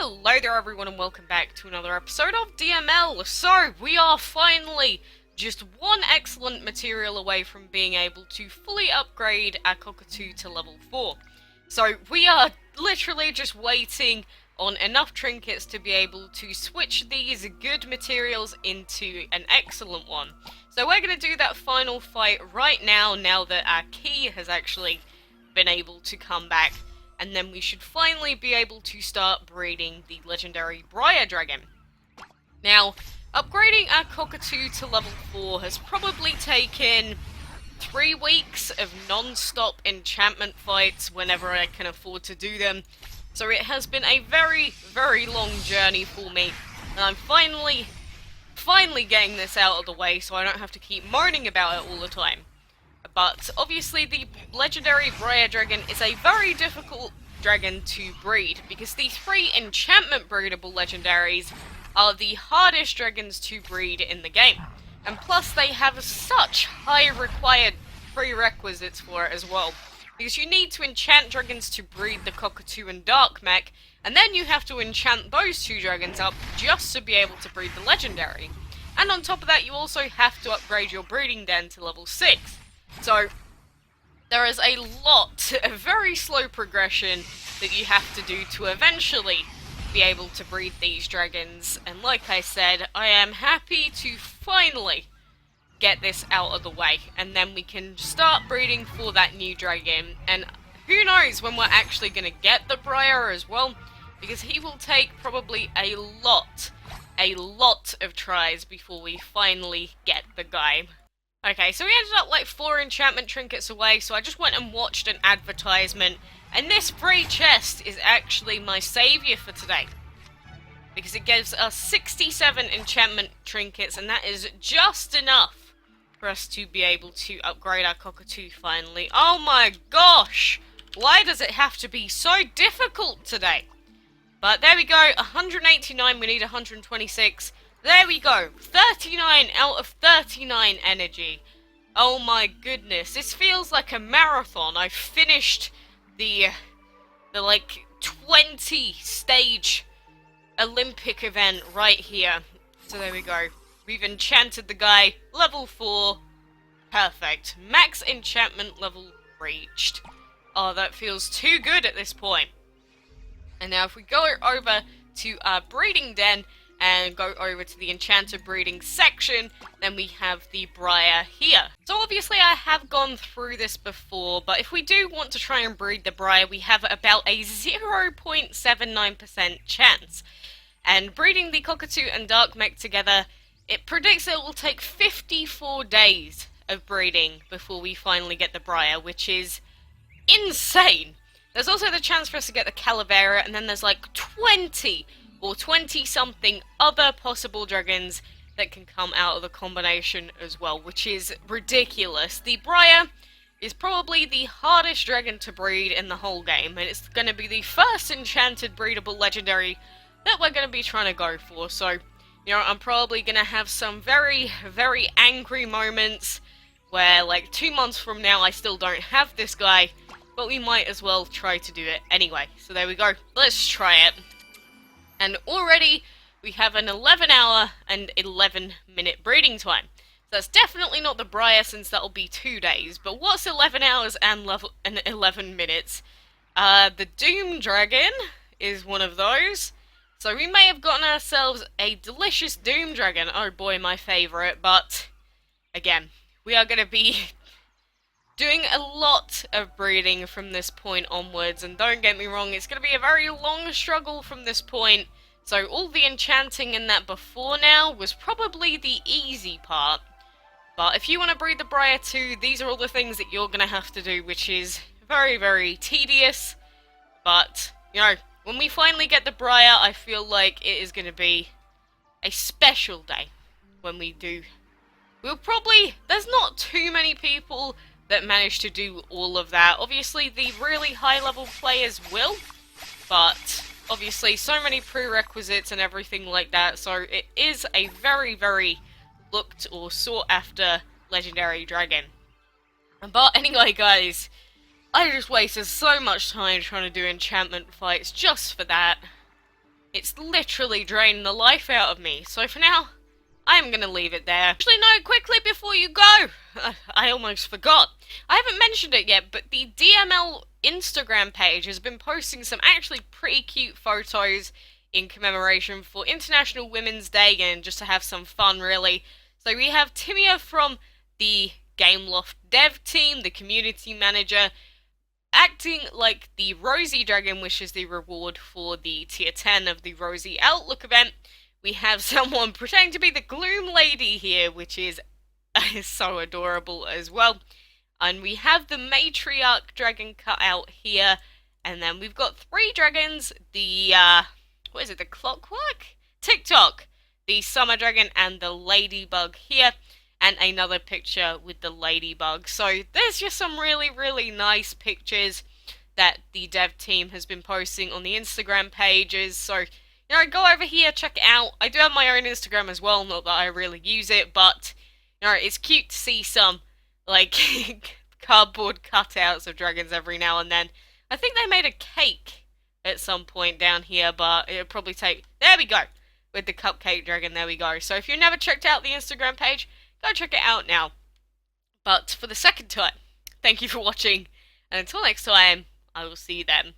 Hello there everyone and welcome back to another episode of DML. So, we are finally just one excellent material away from being able to fully upgrade our Cockatoo to level 4. So, we are literally just waiting on enough trinkets to be able to switch these good materials into an excellent one. So we're going to do that final fight right now that our key has actually been able to come back. And then we should finally be able to start breeding the legendary Briar dragon. Now, upgrading our Cockatoo to level 4 has probably taken 3 weeks of non-stop enchantment fights whenever I can afford to do them. So it has been a very, very long journey for me. And I'm finally getting this out of the way so I don't have to keep moaning about it all the time. But obviously the legendary Briar dragon is a very difficult dragon to breed because the 3 enchantment breedable legendaries are the hardest dragons to breed in the game. And plus they have such high required prerequisites for it as well. Because you need to enchant dragons to breed the Cockatoo and Dark Mech, and then you have to enchant those 2 dragons up just to be able to breed the legendary. And on top of that you also have to upgrade your breeding den to level 6. So, there is a very slow progression that you have to do to eventually be able to breed these dragons. And like I said, I am happy to finally get this out of the way. And then we can start breeding for that new dragon. And who knows when we're actually going to get the Briar as well. Because he will take probably a lot of tries before we finally get the guy. Okay, so we ended up like 4 enchantment trinkets away, so I just went and watched an advertisement, and this free chest is actually my saviour for today. Because it gives us 67 enchantment trinkets, and that is just enough for us to be able to upgrade our Cockatoo finally. Oh my gosh! Why does it have to be so difficult today? But there we go, 189, we need 126. There we go, 39 out of 39 energy. Oh my goodness, this feels like a marathon. I finished the like 20 stage Olympic event right here. So there we go. We've enchanted the guy, level 4. Perfect. Max enchantment level reached. Oh, that feels too good at this point. And now if we go over to our breeding den, and go over to the enchanted breeding section, then we have the Briar here. So obviously I have gone through this before, but if we do want to try and breed the Briar, we have about a 0.79% chance. And breeding the Cockatoo and Dark Mech together, it predicts it will take 54 days of breeding before we finally get the Briar, which is insane. There's also the chance for us to get the Calavera, and then there's like 20 or 20-something other possible dragons that can come out of the combination as well, which is ridiculous. The Briar is probably the hardest dragon to breed in the whole game, and it's going to be the first enchanted breedable legendary that we're going to be trying to go for. So, you know, I'm probably going to have some very, very angry moments where, like, 2 months from now I still don't have this guy, but we might as well try to do it anyway. So there we go. Let's try it. And already we have an 11-hour and 11-minute breeding time. So that's definitely not the Briar, since that'll be 2 days. But what's 11 hours and 11 minutes? The Doom Dragon is one of those. So we may have gotten ourselves a delicious Doom Dragon. Oh boy, my favourite. But again, we are going to be doing a lot of breeding from this point onwards, and don't get me wrong, it's going to be a very long struggle from this point. So all the enchanting in that before now was probably the easy part. But if you want to breed the Briar too, these are all the things that you're going to have to do, which is very, very tedious. But, you know, when we finally get the Briar, I feel like it is going to be a special day when we do. There's not too many people that manage to do all of that. Obviously, the really high-level players will, but obviously so many prerequisites and everything like that, so it is a very, very looked or sought after legendary dragon. But anyway, guys, I just wasted so much time trying to do enchantment fights just for that. It's literally draining the life out of me. So for now, I'm gonna leave it there. Actually, no, quickly before you go, I almost forgot. I haven't mentioned it yet, but the DML Instagram page has been posting some actually pretty cute photos in commemoration for International Women's Day and just to have some fun, really. So we have Timia from the Gameloft dev team, the community manager, acting like the Rosie Dragon, which is the reward for the tier 10 of the Rosie Outlook event. We have someone pretending to be the Gloom Lady here, which is so adorable as well. And we have the Matriarch Dragon cut out here. And then we've got three dragons. The, what is it, the Clockwork? TikTok. The Summer Dragon and the Ladybug here. And another picture with the ladybug. So there's just some really, really nice pictures that the dev team has been posting on the Instagram pages. So, you know, go over here, check it out. I do have my own Instagram as well, not that I really use it, but, you know, it's cute to see some, like, cardboard cutouts of dragons every now and then. I think they made a cake at some point down here, but it'll probably take... There we go! With the cupcake dragon, there we go. So if you've never checked out the Instagram page, go check it out now. But for the second time, thank you for watching, and until next time, I will see you then.